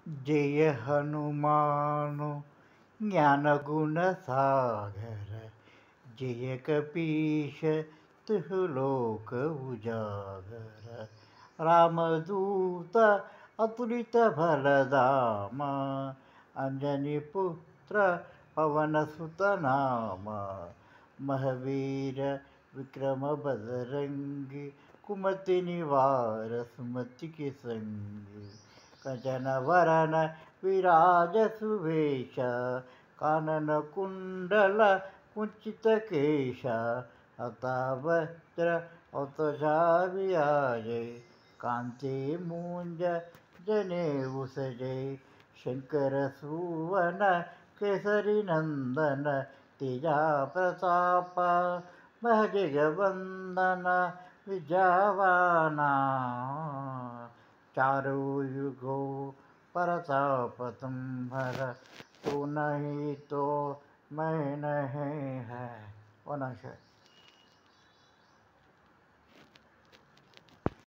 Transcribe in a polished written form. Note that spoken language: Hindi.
जय हनुमान ज्ञान गुण सागर, जय कपीश तिहु लोक उजागर। रामदूत अतुलित बलधामा, अंजनी पुत्र पवन सुत नामा। महावीर विक्रम बजरंगी, कुमति निवार सुमति के संगी। कंचन वरन विराज सुवेश, कानन कुंडल कुंचित केशा। हतावज्र औतजा विराजे, कांति मूंज जनेऊ सजे। शंकर सुवन केसरी नंदन, तेजा प्रताप महजगवंदन विजयवाना। चारों युगों परताप तुम्हर, तू नहीं तो मैं नहीं है।